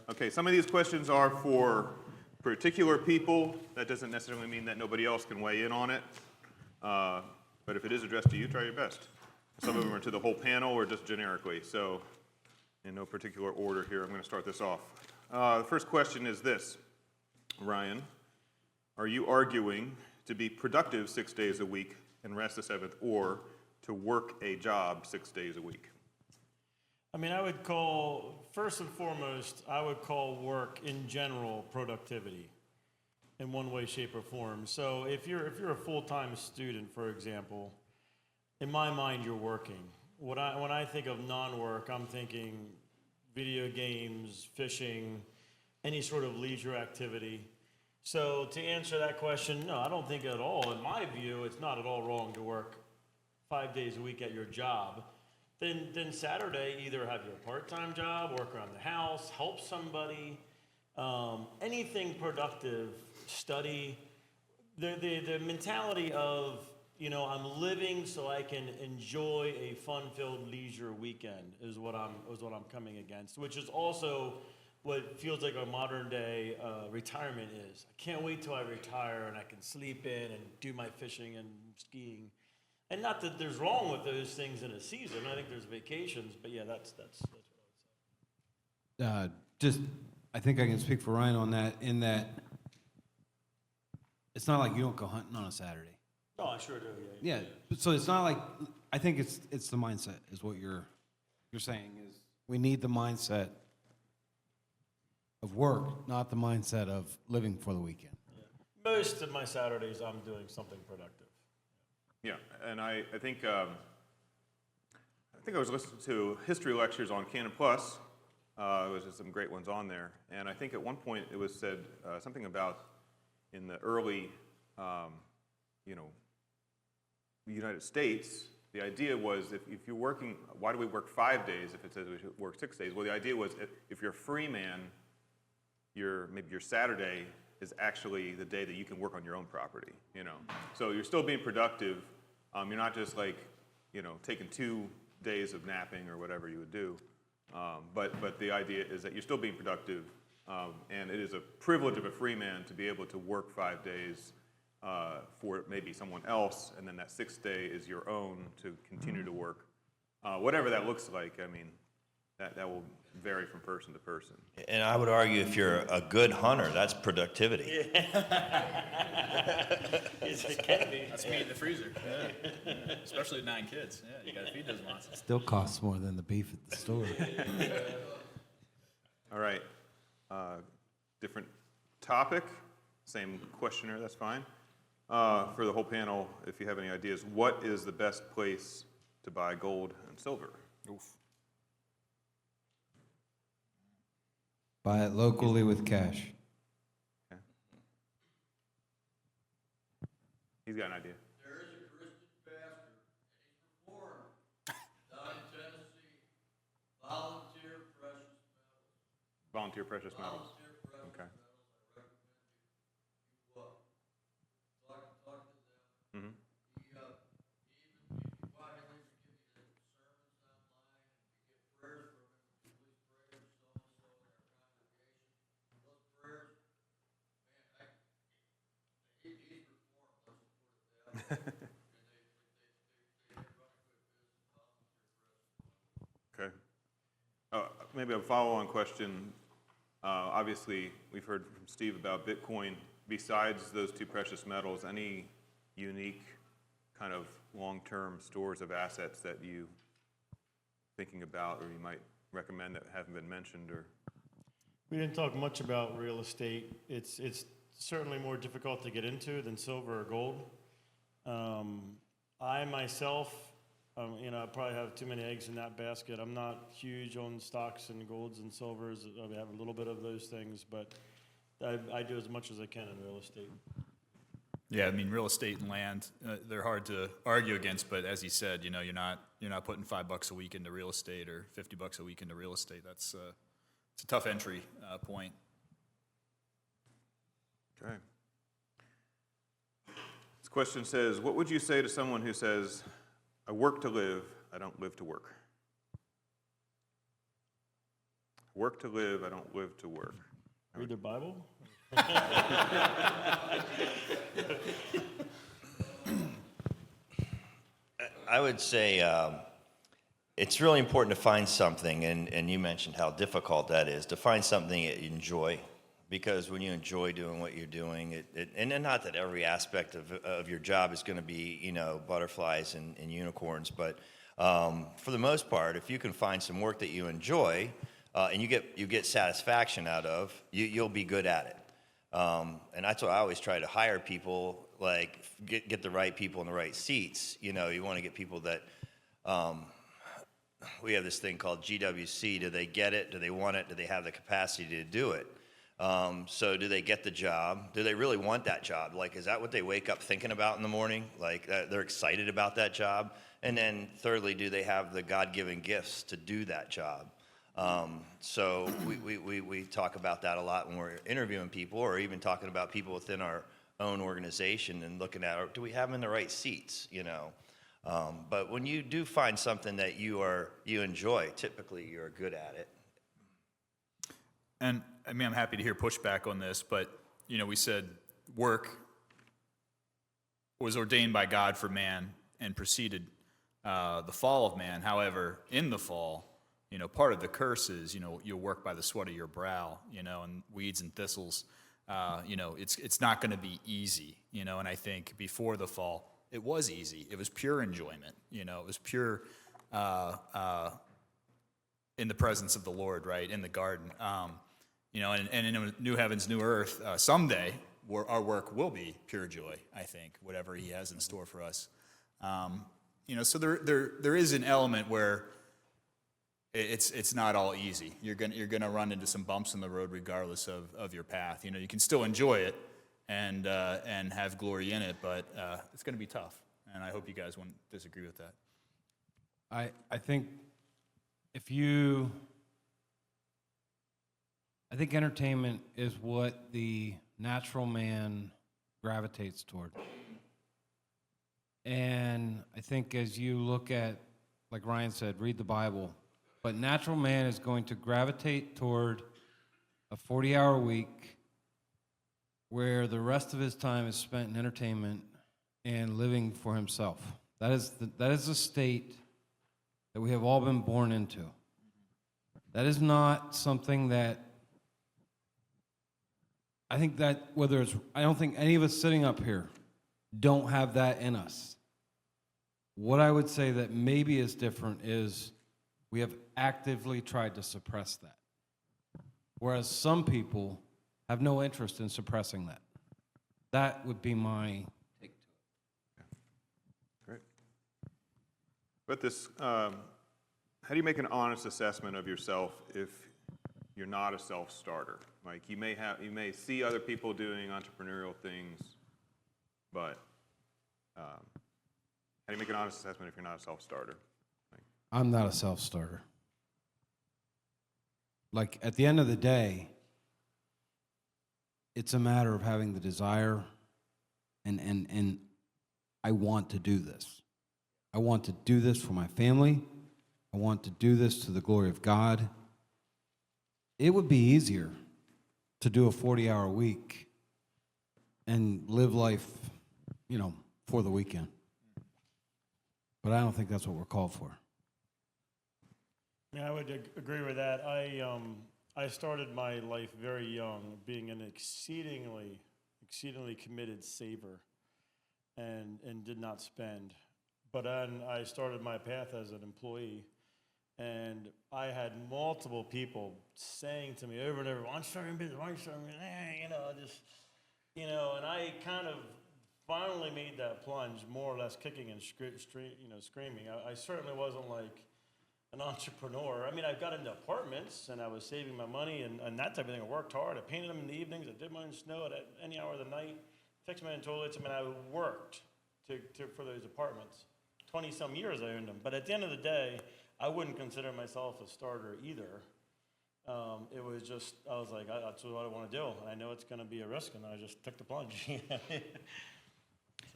Okay, some of these questions are for particular people. That doesn't necessarily mean that nobody else can weigh in on it. But if it is addressed to you, try your best. Some of them are to the whole panel or just generically. So in no particular order here, I'm going to start this off. The first question is this. Ryan, are you arguing to be productive 6 days a week and rest the 7th, or to work a job 6 days a week? I mean, I would call, first and foremost, I would call work in general productivity in one way, shape, or form. So if you're a full-time student, for example, in my mind, you're working. When I think of non-work, I'm thinking video games, fishing, any sort of leisure activity. So to answer that question, no, I don't think at all. In my view, it's not at all wrong to work 5 days a week at your job. Then Saturday, either have your part-time job, work around the house, help somebody, anything productive, study. The mentality of, I'm living so I can enjoy a fun-filled leisure weekend is what I'm coming against, which is also what feels like a modern day retirement is. I can't wait till I retire and I can sleep in and do my fishing and skiing. And not that there's wrong with those things in a season. I think there's vacations, but yeah, that's what I would say. I think I can speak for Ryan on that, in that it's not like you don't go hunting on a Saturday. Oh, I sure do, Yeah, so it's not like, I think it's the mindset is what you're saying, is we need the mindset of work, not the mindset of living for the weekend. Yeah. Most of my Saturdays, I'm doing something productive. Yeah, and I think I was listening to history lectures on Canon Plus. There was just some great ones on there, and I think at one point it was said something about in the early, United States. The idea was if you're working, why do we work 5 days if it says we should work 6 days? Well, the idea was if you're a free man, maybe your Saturday is actually the day that you can work on your own property, So you're still being productive. You're not just like, taking 2 days of napping or whatever you would do. But the idea is that you're still being productive, and it is a privilege of a free man to be able to work 5 days for maybe someone else, and then that 6th day is your own to continue to work. Whatever that looks like, I mean, that will vary from person to person. And I would argue if you're a good hunter, that's productivity. It can be. That's meat in the freezer. Yeah. Especially with 9 kids. Yeah, you got to feed those monsters. Still costs more than the beef at the store. All right. Different topic, same questioner, that's fine. For the whole panel, if you have any ideas, what is the best place to buy gold and silver? Oof. Buy it locally with cash. Okay. He's got an idea. There is a Christian pastor, and he's reformed, down in Tennessee. Volunteer precious metals. Volunteer precious metals. Volunteer precious Okay. metals. I recommend you talk to them. Mm-hmm. He even if you want, he'll even give you the sermons online, and you get prayers from him. Please pray for so-and-so in our congregation. Those prayers, man, he's reformed. Let's just put it that way. And they run a good business. Volunteer precious metals. Okay. Maybe a follow-on question. Obviously, we've heard from Steve about Bitcoin. Besides those 2 precious metals, any unique kind of long-term stores of assets that you thinking about or you might recommend that haven't been mentioned? Or We didn't talk much about real estate. It's certainly more difficult to get into than silver or gold. I myself, I probably have too many eggs in that basket. I'm not huge on stocks and golds and silvers. I have a little bit of those things, but I do as much as I can in real estate. Yeah, I mean, real estate and land, they're hard to argue against, but as he said, you're not putting $5 a week into real estate or $50 a week into real estate. That's it's a tough entry point. okay. This question says, what would you say to someone who says, I work to live, I don't live to work? Work to live, I don't live to work. Read the Bible? I would say it's really important to find something, and you mentioned how difficult that is, to find something that you enjoy. Because when you enjoy doing what you're doing, and not that every aspect of your job is going to be, you know, butterflies and unicorns, but for the most part, if you can find some work that you enjoy and you get satisfaction out of, you'll be good at it. And that's why I always try to hire people, like get the right people in the right seats. You know, you want to get people that, we have this thing called GWC. Do they get it? Do they want it? Do they have the capacity to do it? So do they get the job? Do they really want that job? Like, is that what they wake up thinking about in the morning? Like, they're excited about that job? And then thirdly, do they have the God-given gifts to do that job? So we talk about that a lot when we're interviewing people, or even talking about people within our own organization and looking at, do we have them in the right seats, you know? But when you do find something that you enjoy, typically you're good at it. And I mean, I'm happy to hear pushback on this, but you know, we said work was ordained by God for man and preceded the fall of man. However, in the fall, you know, part of the curse is, you know, you'll work by the sweat of your brow, you know, and weeds and thistles. You know, it's not going to be easy, you know. And I think before the fall, it was easy. It was pure enjoyment, you know. It was pure in the presence of the Lord, right, in the garden. You know, and in a new heavens, new earth, someday our work will be pure joy, I think, whatever he has in store for us. You know, so there is an element where it's not all easy. You're gonna run into some bumps in the road regardless of your path. You know, you can still enjoy it and have glory in it, but it's gonna be tough. And I hope you guys won't disagree with that. I think I think entertainment is what the natural man gravitates toward. And I think as you look at, like Ryan said, read the Bible, but natural man is going to gravitate toward a 40-hour week where the rest of his time is spent in entertainment and living for himself. That is the state that we have all been born into. That is not something that I don't think any of us sitting up here don't have that in us. What I would say that maybe is different is we have actively tried to suppress that. Whereas some people have no interest in suppressing that. That would be my take to it. Great. But this, how do you make an honest assessment of yourself if you're not a self-starter? Like, you may see other people doing entrepreneurial things, but how do you make an honest assessment if you're not a self-starter? I'm not a self-starter. Like, at the end of the day, it's a matter of having the desire and I want to do this. I want to do this for my family. I want to do this to the glory of God. It would be easier to do a 40-hour week and live life, you know, for the weekend. But I don't think that's what we're called for. Yeah, I would agree with that. I started my life very young, being an exceedingly committed saver, and did not spend. But then I started my path as an employee, and I had multiple people saying to me over and over, "Why aren't you starting business? Why aren't you starting?" And I kind of finally made that plunge, more or less kicking and screaming. I certainly wasn't like an entrepreneur. I mean, I got into apartments and I was saving my money and that type of thing. I worked hard. I painted them in the evenings. I did my own snow at any hour of the night, fixed my own toilets. I mean, I worked for those apartments. 20-some years I owned them. But at the end of the day, I wouldn't consider myself a starter either. It was just, I was like, that's what I want to do. And I know it's going to be a risk, and I just took the plunge.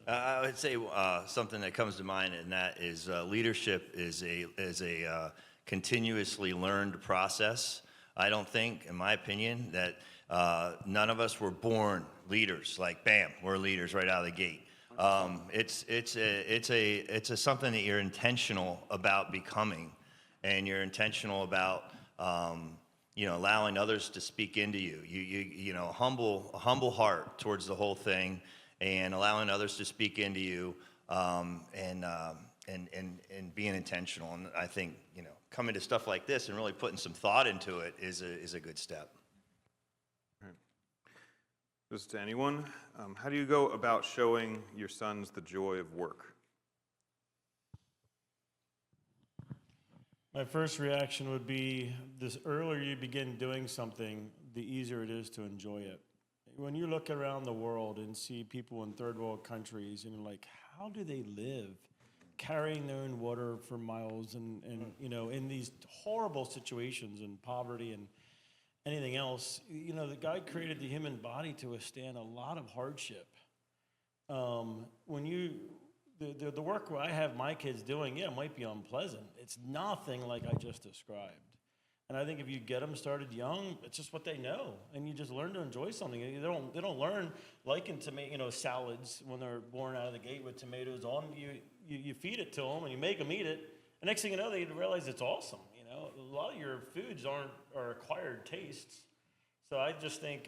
I would say something that comes to mind, and that is leadership is a continuously learned process. I don't think, in my opinion, that none of us were born leaders. Like, bam, we're leaders right out of the gate. It's something that you're intentional about becoming, and you're intentional about allowing others to speak into you. A humble heart towards the whole thing, and allowing others to speak into you, and being intentional. And I think coming to stuff like this and really putting some thought into it is a good step. This is to anyone. How do you go about showing your sons the joy of work? My first reaction would be, the earlier you begin doing something, the easier it is to enjoy it. When you look around the world and see people in third world countries, and you're like, how do they live? Carrying their own water for miles and in these horrible situations and poverty and anything else. The God created the human body to withstand a lot of hardship. The work I have my kids doing, it might be unpleasant. It's nothing like I just described. And I think if you get them started young, it's just what they know, and you just learn to enjoy something. They don't learn liking salads when they're born out of the gate with tomatoes on. You feed it to them and you make them eat it. The next thing you know, they realize it's awesome. A lot of your foods are acquired tastes. So I think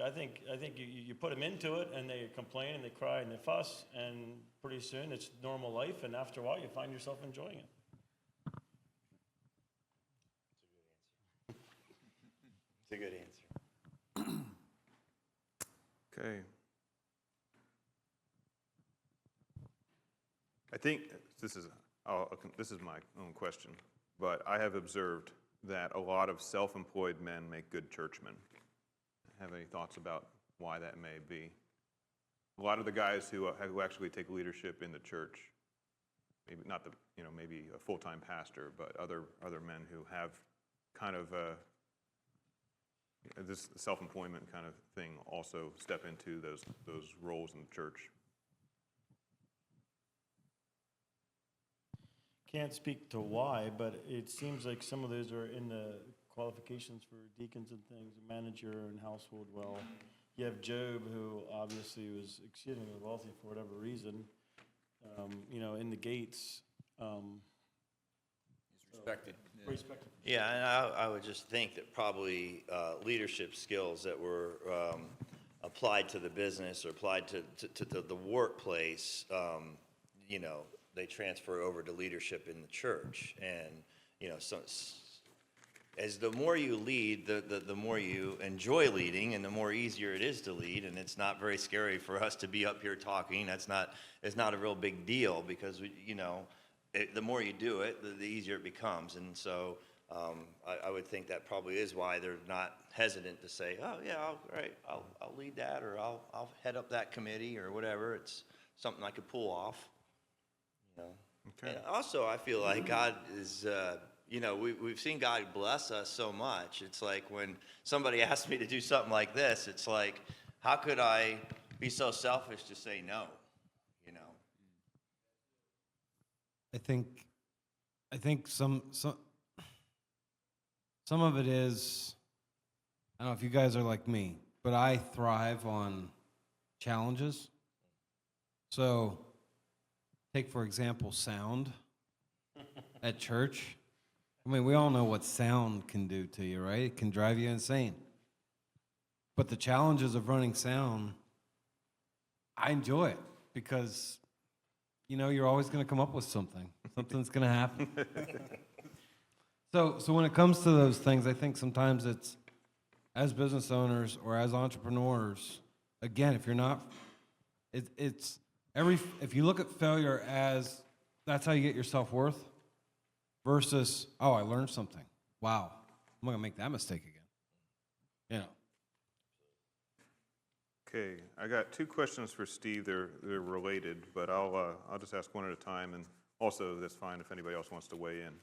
you put them into it, and they complain and they cry and they fuss, and pretty soon it's normal life, and after a while you find yourself enjoying it. It's a good answer. Okay. I think this is my own question, but I have observed that a lot of self-employed men make good churchmen. Have any thoughts about why that may be? A lot of the guys who actually take leadership in the church, maybe not maybe a full-time pastor, but other men who have kind of this self-employment kind of thing also step into those roles in the church. Can't speak to why, but it seems like some of those are in the qualifications for deacons and things, manage your own household well. You have Job, who obviously was exceedingly wealthy for whatever reason, in the gates. He's respected. Respected. Yeah, and I would just think that probably leadership skills that were applied to the business or applied to the workplace, they transfer over to leadership in the church. And, as the more you lead, the more you enjoy leading, and the more easier it is to lead. And it's not very scary for us to be up here talking. It's not a real big deal, because the more you do it, the easier it becomes. And so I would think that probably is why they're not hesitant to say, oh yeah, I'll lead that, or I'll head up that committee, or whatever. It's something I could pull off. Okay. And also, I feel like God is, we've seen God bless us so much. It's like when somebody asks me to do something like this, it's like, how could I be so selfish to say no? I think some of it is, I don't know if you guys are like me, but I thrive on challenges. So, take for example sound at church. I mean, we all know what sound can do to you, right? It can drive you insane. But the challenges of running sound, I enjoy it, because you're always going to come up with something. Something's going to happen. So when it comes to those things, I think sometimes it's, as business owners or as entrepreneurs, again, if you're not, if you look at failure as that's how you get your self-worth, versus, oh, I learned something. Wow, I'm not going to make that mistake again. Okay, I got two questions for Steve. They're related, but I'll just ask one at a time, and also that's fine if anybody else wants to weigh in.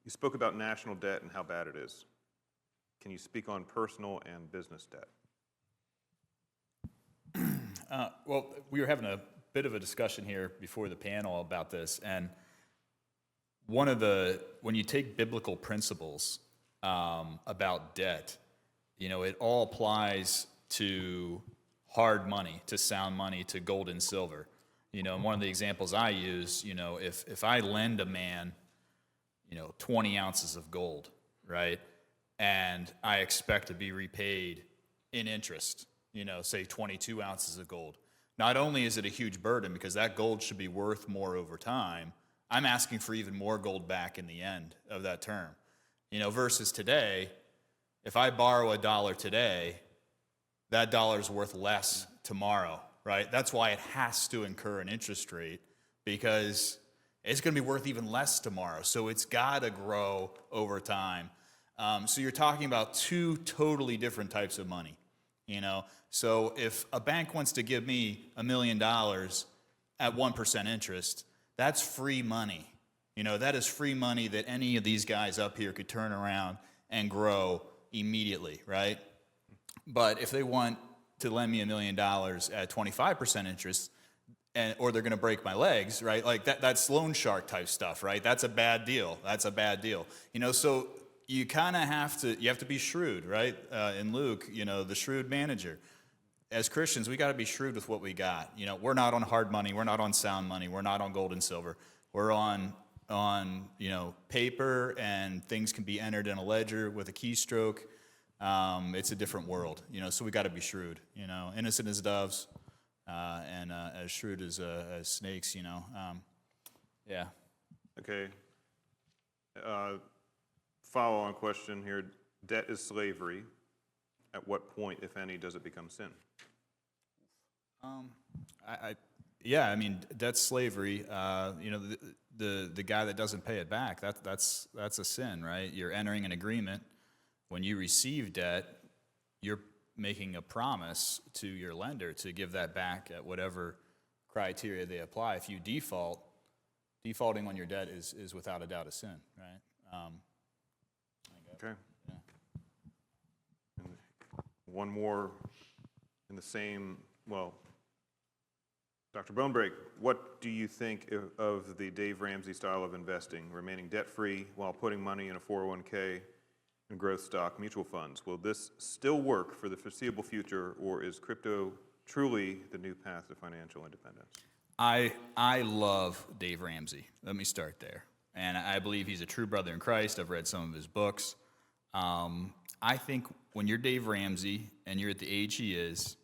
You spoke about national debt and how bad it is. Can you speak on personal and business debt? Well, we were having a bit of a discussion here before the panel about this, and when you take biblical principles about debt, it all applies to hard money, to sound money, to gold and silver. And one of the examples I use, if I lend a man, 20 ounces of gold, right, and I expect to be repaid in interest, say 22 ounces of gold. Not only is it a huge burden because that gold should be worth more over time, I'm asking for even more gold back in the end of that term. Versus today, if I borrow $1 today, that dollar is worth less tomorrow, right? That's why it has to incur an interest rate, because it's going to be worth even less tomorrow. So it's got to grow over time. So you're talking about two totally different types of money. So if a bank wants to give me $1 million at 1% interest, that's free money. That is free money that any of these guys up here could turn around and grow immediately, right? But if they want to lend me $1 million at 25% interest, or they're going to break my legs, right? Like that's loan shark type stuff, right? That's a bad deal. That's a bad deal. So you kind of have to be shrewd, right? In Luke, the shrewd manager. As Christians, we got to be shrewd with what we got. We're not on hard money. We're not on sound money. We're not on gold and silver. We're on paper, and things can be entered in a ledger with a keystroke. It's a different world, so we got to be shrewd, innocent as doves, and as shrewd as snakes, yeah. Okay. Follow-on question here. Debt is slavery. At what point, if any, does it become sin? That's slavery. The guy that doesn't pay it back, that's a sin, right? You're entering an agreement. When you receive debt, you're making a promise to your lender to give that back at whatever criteria they apply. If you defaulting on your debt is without a doubt a sin, right? Okay. Yeah. And one more in the same, Dr. Bonebrake, what do you think of the Dave Ramsey style of investing, remaining debt-free while putting money in a 401k and growth stock mutual funds? Will this still work for the foreseeable future, or is crypto truly the new path to financial independence? I love Dave Ramsey. Let me start there. And I believe he's a true brother in Christ. I've read some of his books. I think when you're Dave Ramsey and you're at the age he is,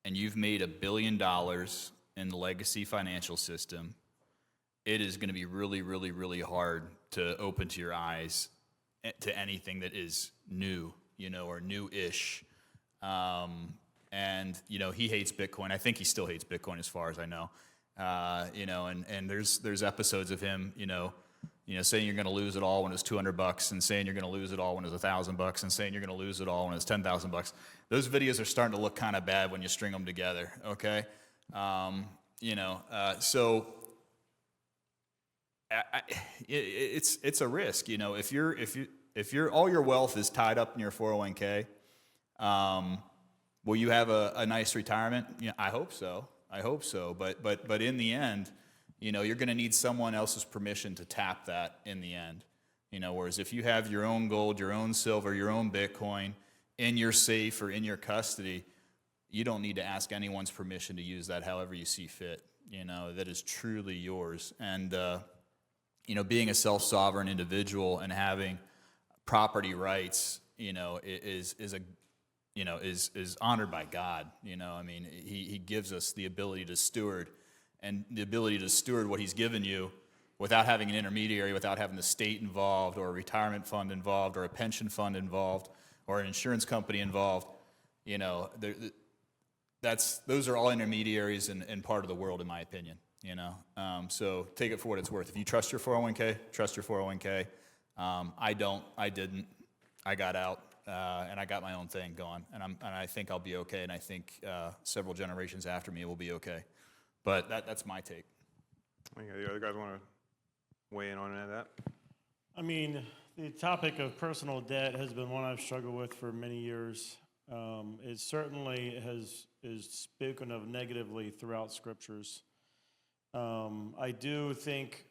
and you've made $1 billion in the legacy financial system, it is going to be really, really, really hard to open to your eyes to anything that is new, or new-ish. And he hates Bitcoin. I think he still hates Bitcoin as far as I know. And there's episodes of him, saying you're going to lose it all when it's $200, and saying you're going to lose it all when it's $1,000, and saying you're going to lose it all when it's $10,000. Those videos are starting to look kind of bad when you string them together. Okay, so it's a risk. If you're all your wealth is tied up in your 401k, will you have a nice retirement? I hope so. But in the end, you're going to need someone else's permission to tap that in the end. Whereas if you have your own gold, your own silver, your own Bitcoin in your safe or in your custody, you don't need to ask anyone's permission to use that however you see fit. That is truly yours. And, being a self-sovereign individual and having property rights, is honored by God. He gives us the ability to steward, and the ability to steward what he's given you without having an intermediary, without having the state involved, or a retirement fund involved, or a pension fund involved, or an insurance company involved. Those are all intermediaries and part of the world, in my opinion. So take it for what it's worth. If you trust your 401k, trust your 401k. I don't. I didn't. I got out, and I got my own thing going, and I think I'll be okay, and I think several generations after me will be okay. But that's my take. Okay, the other guys want to weigh in on any of that? I mean, the topic of personal debt has been one I've struggled with for many years. It certainly is spoken of negatively throughout scriptures. I do think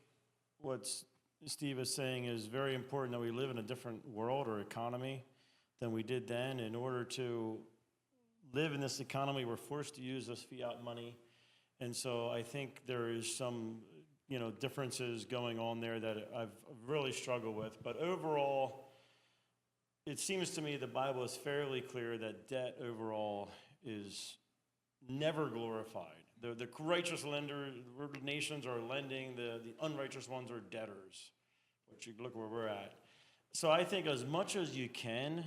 what's Steve is saying is very important, that we live in a different world or economy than we did then. In order to live in this economy, we're forced to use this fiat money. And so I think there is some, differences going on there that I've really struggled with. But overall, it seems to me the Bible is fairly clear that debt overall is never glorified. The righteous nations are lending, the unrighteous ones are debtors, which you look where we're at. So I think as much as you can,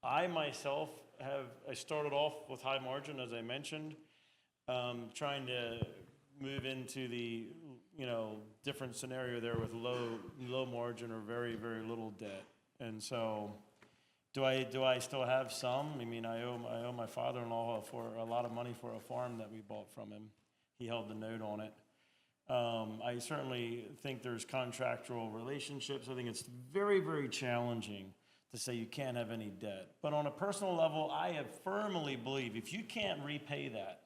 I myself I started off with high margin, as I mentioned, trying to move into the, different scenario there with low margin or very, very little debt. And so do I still have some? I mean, I owe my father-in-law for a lot of money for a farm that we bought from him. He held the note on it. I certainly think there's contractual relationships. I think it's very, very challenging to say you can't have any debt. But on a personal level, I have firmly believe if you can't repay that,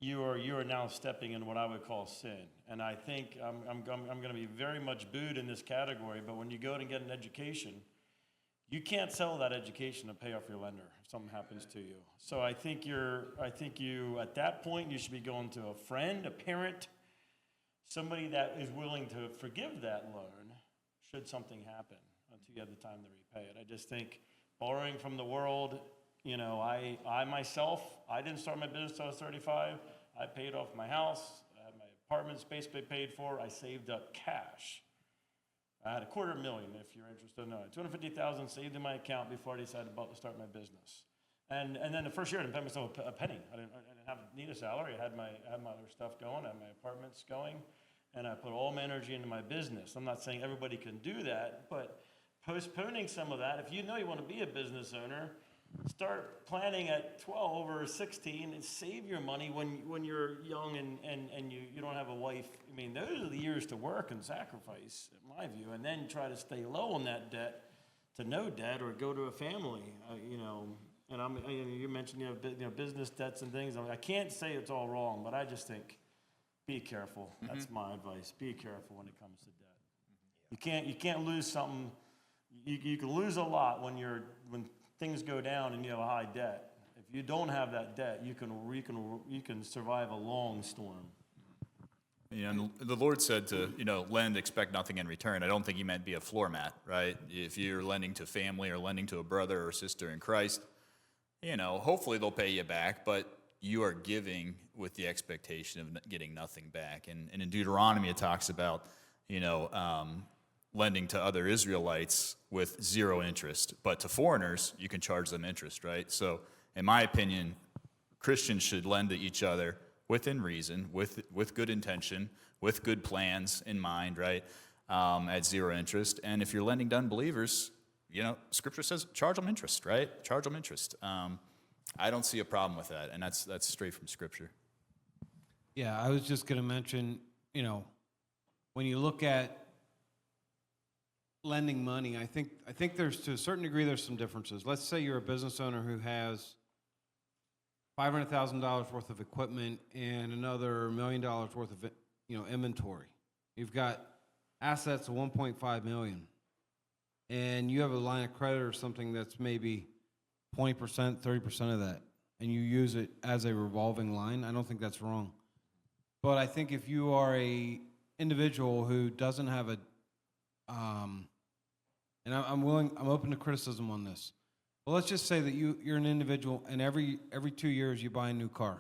you are now stepping in what I would call sin. And I think I'm going to be very much booed in this category. But when you go and get an education, you can't sell that education to pay off your lender if something happens to you. So I think you at that point you should be going to a friend, a parent, somebody that is willing to forgive that loan should something happen until you have the time to repay it. I just think borrowing from the world, I myself, I didn't start my business until I was 35. I paid off my house. I had my apartments basically paid for. I saved up cash. I had $250,000, if you're interested in knowing. $250,000 saved in my account before I decided to start my business. And then the first year I didn't pay myself a penny. I didn't need a salary. I had my other stuff going. I had my apartments going. And I put all my energy into my business. I'm not saying everybody can do that, but postponing some of that, if you know you want to be a business owner, start planning at 12 or 16 and save your money when you're young and you don't have a wife. I mean, those are the years to work and sacrifice, in my view, and then try to stay low on that debt to no debt or go to a family, And you mentioned business debts and things. I can't say it's all wrong, but I just think be careful. That's my advice. Be careful when it comes to debt. You can't lose something. You can lose a lot when things go down and you have a high debt. If you don't have that debt, you can survive a long storm. And the Lord said to, lend, expect nothing in return. I don't think he meant be a floor mat, right? If you're lending to family or lending to a brother or sister in Christ, hopefully they'll pay you back, but you are giving with the expectation of getting nothing back. And in Deuteronomy, it talks about, lending to other Israelites with zero interest. But to foreigners, you can charge them interest, right? So in my opinion, Christians should lend to each other within reason, with good intention, with good plans in mind, right, at zero interest. And if you're lending to unbelievers, Scripture says charge them interest, right? Charge them interest. I don't see a problem with that, and that's straight from Scripture. Yeah, I was just going to mention, when you look at lending money, I think there's, to a certain degree, there's some differences. Let's say you're a business owner who has $500,000 worth of equipment and another $1 million worth of inventory. You've got assets of $1.5 million, and you have a line of credit or something that's maybe 20%, 30% of that, and you use it as a revolving line. I don't think that's wrong. But I think if you are a individual who doesn't have a and I'm open to criticism on this. Well, let's just say that you're an individual, and every 2 years you buy a new car,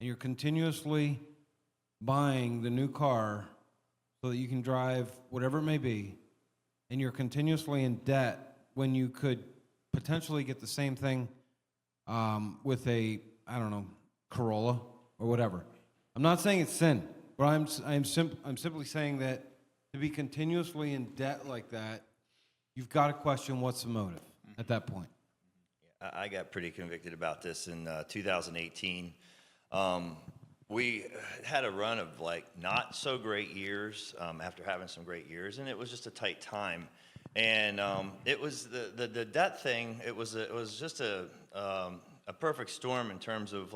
and you're continuously buying the new car so that you can drive whatever it may be, and you're continuously in debt when you could potentially get the same thing with a, Corolla or whatever. I'm not saying it's sin, but I'm simply saying that to be continuously in debt like that, you've got to question what's the motive at that point. I got pretty convicted about this in 2018. We had a run of not so great years after having some great years, and it was just a tight time. And it was the debt thing. It was just a perfect storm in terms of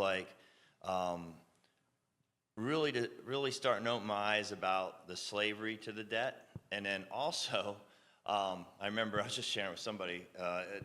really starting to open my eyes about the slavery to the debt. And then also, I remember I was just sharing with somebody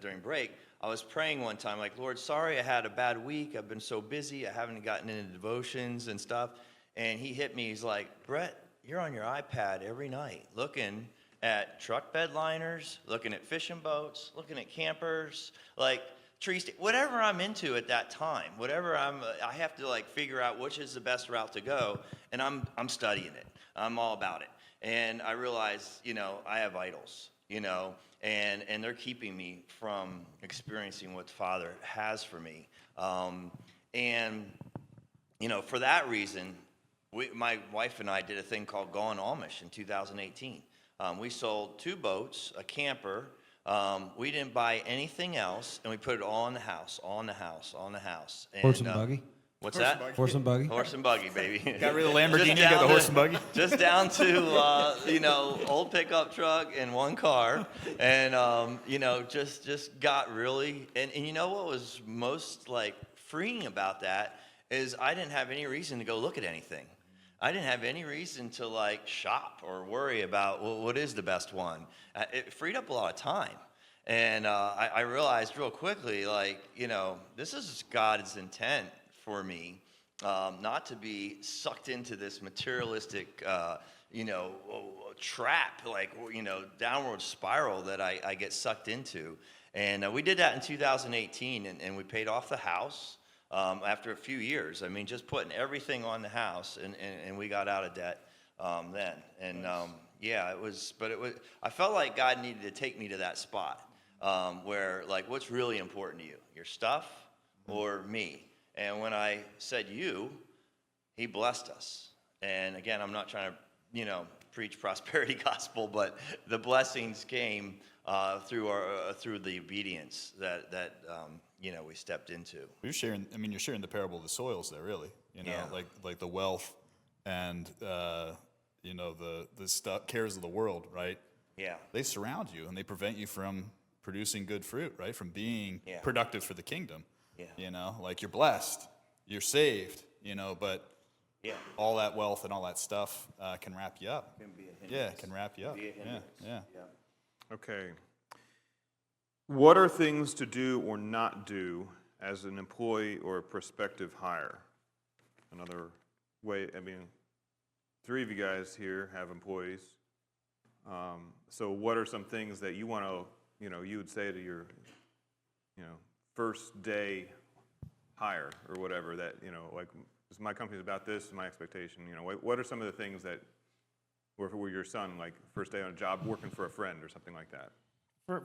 during break. I was praying one time, like, Lord, sorry I had a bad week. I've been so busy. I haven't gotten into devotions and stuff. And he hit me. He's like, Brett, you're on your iPad every night looking at truck bed liners, looking at fishing boats, looking at campers, like trees, whatever I'm into at that time, whatever I have to like figure out which is the best route to go, and I'm studying it. I'm all about it. And I realize, I have idols, and they're keeping me from experiencing what the Father has for me. And for that reason, my wife and I did a thing called Going Amish in 2018. We sold 2 boats, a camper. We didn't buy anything else, and we put it all in the house, And, Horse and buggy? What's that? Horse and buggy? Horse and buggy, baby. Got rid of the Lamborghini, Just got the down horse to- and buggy. Just down to, old pickup truck and 1 car. And, just got really, and you know what was most, like, freeing about that is I didn't have any reason to go look at anything. I didn't have any reason to, like, shop or worry about, well, what is the best one. It freed up a lot of time. And I realized real quickly, like, this is God's intent for me, not to be sucked into this materialistic, trap, like, downward spiral that I get sucked into. And we did that in 2018, and we paid off the house after a few years. I mean, just putting everything on the house, and we got out of debt then. And it was, I felt like God needed to take me to that spot where, like, what's really important to you? Your stuff or me? And when I said you, he blessed us. And again, I'm not trying to, preach prosperity gospel, but the blessings came through the obedience that we stepped into. You're sharing the parable of the soils there, really. Yeah. Like the wealth and the cares of the world, right? Yeah. They surround you and they prevent you from producing good fruit, right? From being Yeah. productive for the kingdom. Yeah. Like you're blessed, you're saved, but Yeah. all that wealth and all that stuff can wrap you up. Can be a hindrance. Yeah, it can wrap you up. Be a Yeah, hindrance. yeah. Okay. What are things to do or not do as an employee or a prospective hire? Another way, 3 of you guys here have employees. So what are some things that you want to, you would say to your, first day hire or whatever that, like, my company's about this, my expectation, what are some of the things that were your son, like, first day on a job working for a friend or something like that?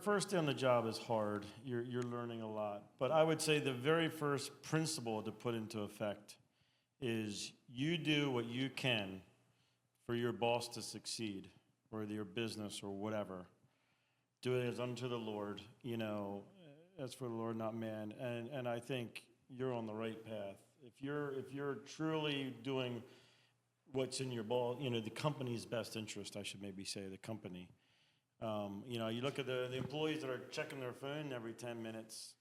First day on the job is hard. You're learning a lot. But I would say the very first principle to put into effect is you do what you can for your boss to succeed, or your business or whatever. Do it as unto the Lord, as for the Lord, not man. And I think you're on the right path. If you're truly doing what's in your the company's best interest, I should maybe say, the company. You look at the employees that are checking their phone every 10 minutes,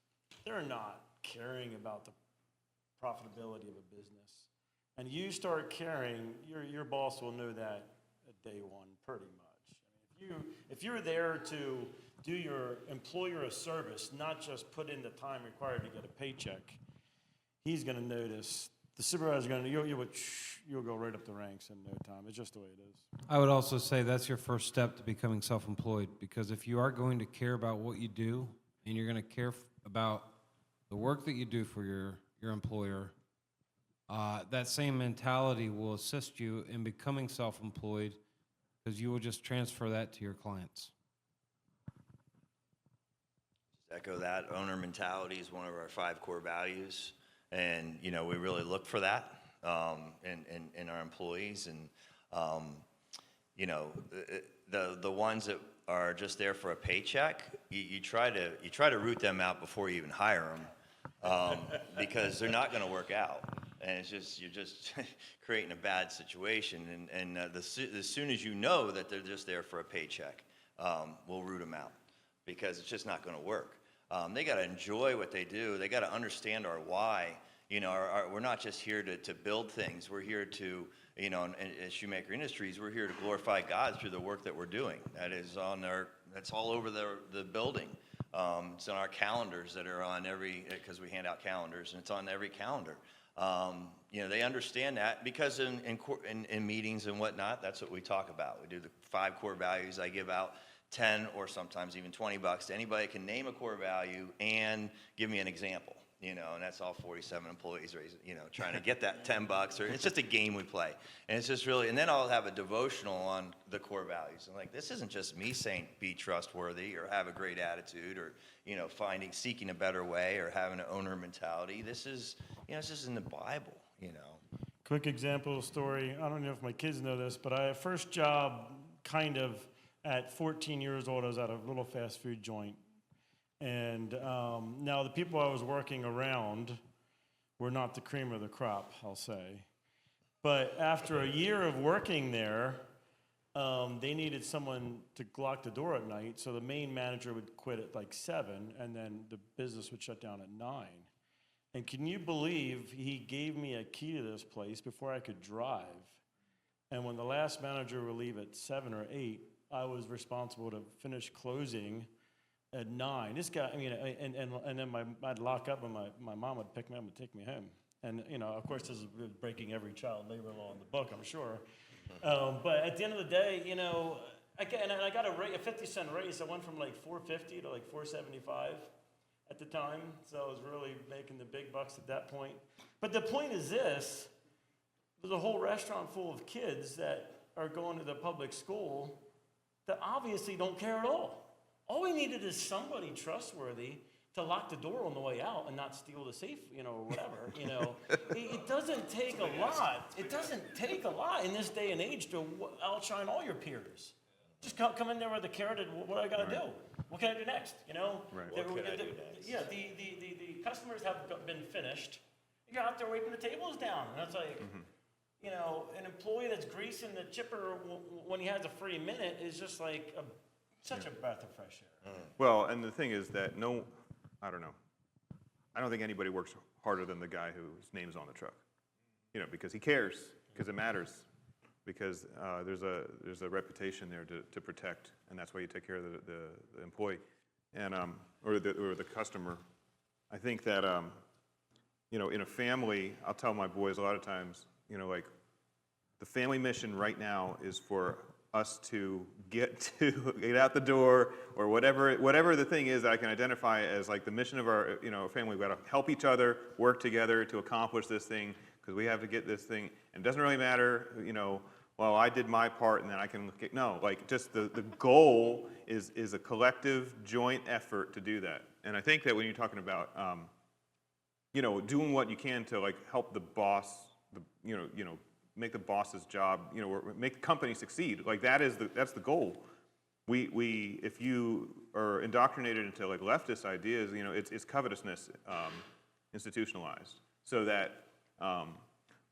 they're not caring about the profitability of a business. And you start caring, your boss will know that at day one, pretty much. If you're there to do your employer a service, not just put in the time required to get a paycheck, he's going to notice. The supervisor's going to, you'll go right up the ranks in no time. It's just the way it is. I would also say that's your first step to becoming self-employed, because if you are going to care about what you do and you're going to care about the work that you do for your employer, that same mentality will assist you in becoming self-employed, because you will just transfer that to your clients. Echo that. Owner mentality is one of our 5 core values. And, we really look for that in our employees. And, the ones that are just there for a paycheck, you try to root them out before you even hire them, because they're not going to work out. And you're just creating a bad situation. And as soon as you know that they're just there for a paycheck, we'll root them out, because it's just not going to work. They got to enjoy what they do. They got to understand our why. we're not just here to build things. We're here to, as Shoemaker Industries, we're here to glorify God through the work that we're doing. That's all over the building. It's on our calendars that are on because we hand out calendars, and it's on every calendar. They understand that because in meetings and whatnot, that's what we talk about. We do the 5 core values. I give out 10 or sometimes even $20 to anybody that can name a core value and give me an example. And that's all 47 employees raising, trying to get that $10, or it's just a game we play. And it's just really, and then I'll have a devotional on the core values. And like, this isn't just me saying be trustworthy or have a great attitude or, seeking a better way or having an owner mentality. This is, it's just in the Bible, Quick example story. I don't know if my kids know this, but I first job kind of at 14 years old, I was at a little fast food joint. And now the people I was working around were not the cream of the crop, I'll say. But after a year of working there, they needed someone to lock the door at night, so the main manager would quit at like 7, and then the business would shut down at 9. And can you believe he gave me a key to this place before I could drive? And when the last manager would leave at 7 or 8, I was responsible to finish closing at 9. This guy, and then I'd lock up and my mom would pick me up and take me home. And, of course, this is breaking every child labor law in the book, I'm sure. But at the end of the day, I got a 50-cent raise. I went from like $4.50 to like $4.75 at the time. So I was really making the big bucks at that point. But the point is this: there's a whole restaurant full of kids that are going to the public school that obviously don't care at all. All we needed is somebody trustworthy to lock the door on the way out and not steal the safe, or whatever. It doesn't take a lot. It doesn't take a lot in this day and age to outshine all your peers. Just come in there with a carrot and what do I got to do? What can I do next? Right. What can I do next? Yeah, the customers have been finished. You're out there wiping the tables down. And it's like, an employee that's greasing the chipper when he has a free minute is just like such a breath of fresh air. Well, and the thing is that I don't know. I don't think anybody works harder than the guy whose name's on the truck. Because he cares, because it matters, because there's a reputation there to protect, and that's why you take care of the employee and or the customer. I think that in a family, I'll tell my boys a lot of times, like the family mission right now is for us to get out the door, or whatever the thing is that I can identify as like the mission of our family. We've got to help each other, work together to accomplish this thing, because we have to get this thing. And it doesn't really matter, well, I did my part and then I can just the goal is a collective joint effort to do that. And I think that when you're talking about doing what you can to help the boss, make the boss's job, or make the company succeed. That's the goal. If you are indoctrinated into leftist ideas, it's covetousness institutionalized. So that, I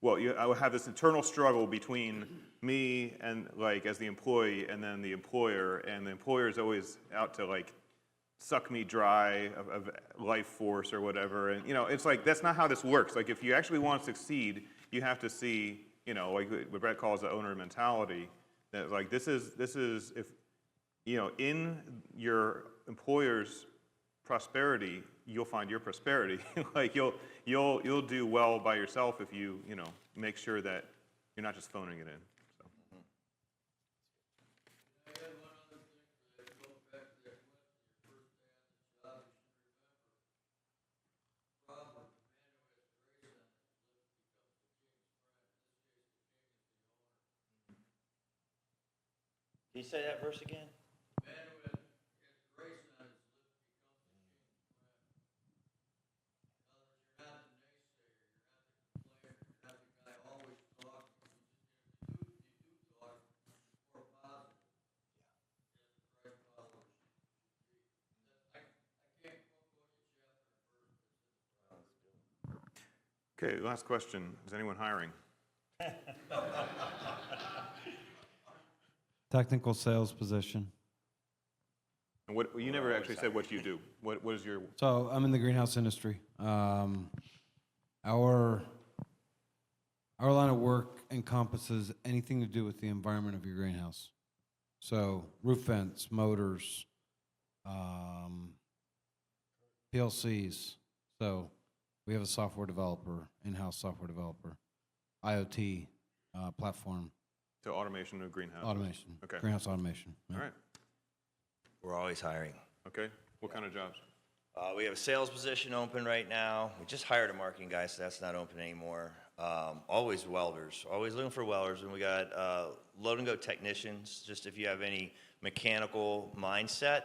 would have this internal struggle between me and as the employee and then the employer is always out to suck me dry of life force or whatever. And it's that's not how this works. If you actually want to succeed, you have to see, what Brett calls the owner mentality, that this is if, in your employer's prosperity, you'll find your prosperity. You'll do well by yourself if you, make sure that you're not just phoning it in. So. I had one other thing for that, going back to that question, your first day on the job, you should remember, problem, the man who has grace on his lip becomes the king's friend. In this case, the king is the owner. Can you say that verse again? The man who has grace on his lip becomes the king's friend. In other words, you're not the naysayer, you're not the complainer, you're not the guy always talking. You do talk more positive, as a Christ follower should be. I can't quote you chapter and verse, but it's in the Proverbs. Okay, last question. Is anyone hiring? Technical sales position. And you never actually said what you do. What is your? So I'm in the greenhouse industry. I Our line of work encompasses anything to do with the environment of your greenhouse. So roof vents, motors, PLCs. So we have a software developer, in-house software developer, IoT platform, So automation of greenhouse. automation, Okay. greenhouse automation. Yeah. All right. We're always hiring. Okay. What kind of jobs? We have a sales position open right now. We just hired a marketing guy, so that's not open anymore. Always welders, always looking for welders. And we got load and go technicians, just if you have any mechanical mindset.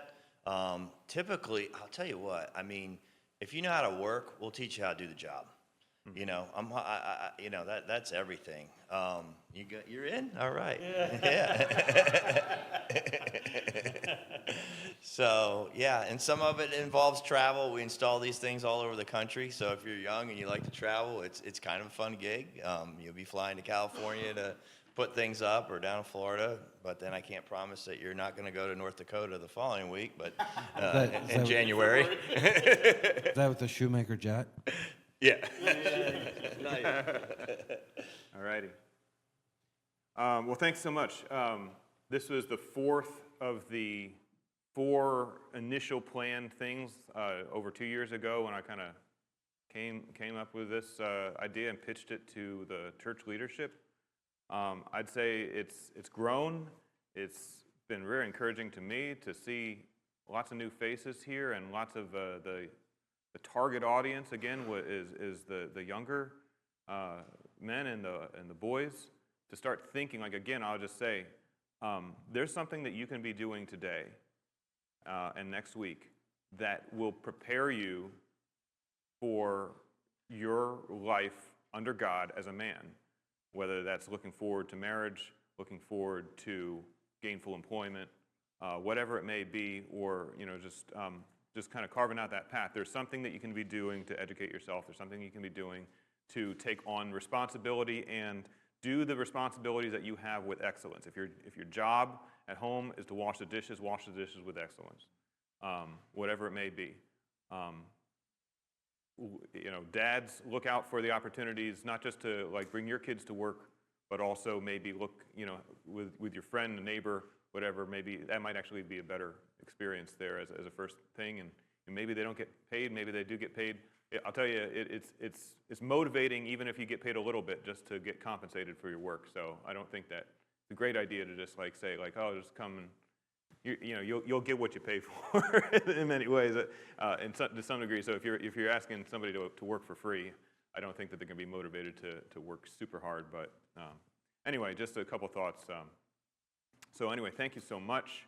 Typically, I'll tell you what, I mean, if you know how to work, we'll teach you how to do the job. You know, you know, that's everything. You're in? All right. Yeah. So, yeah, and some of it involves travel. We install these things all over the country. So if you're young and you like to travel, it's kind of a fun gig. You'll be flying to California to put things up, or down in Florida. But then I can't promise that you're not going to go to North Dakota the following week, but in January. Is that with the Shoemaker jet? Yeah. All righty. Well, thanks so much. This was the fourth of the 4 initial planned things over 2 years ago when I kind of came up with this idea and pitched it to the church leadership. I'd say it's grown. It's been very encouraging to me to see lots of new faces here, and lots of the target audience again is the younger men and the boys, to start thinking, like, again, I'll just say, there's something that you can be doing today and next week that will prepare you for your life under God as a man, whether that's looking forward to marriage, looking forward to gainful employment, whatever it may be, or just kind of carving out that path. There's something that you can be doing to educate yourself. There's something you can be doing to take on responsibility and do the responsibilities that you have with excellence. If your job at home is to wash the dishes with excellence, whatever it may be. Dads, look out for the opportunities, not just to like bring your kids to work, but also maybe look, with your friend, a neighbor, whatever. Maybe that might actually be a better experience there as a first thing. And maybe they don't get paid, maybe they do get paid. I'll tell you, it's motivating even if you get paid a little bit, just to get compensated for your work. So I don't think that it's a great idea to just like say like, oh, just come and you'll get what you pay for in many ways, to some degree. So if you're asking somebody to work for free, I don't think that they're going to be motivated to work super hard. But anyway, just a couple thoughts. So anyway, thank you so much.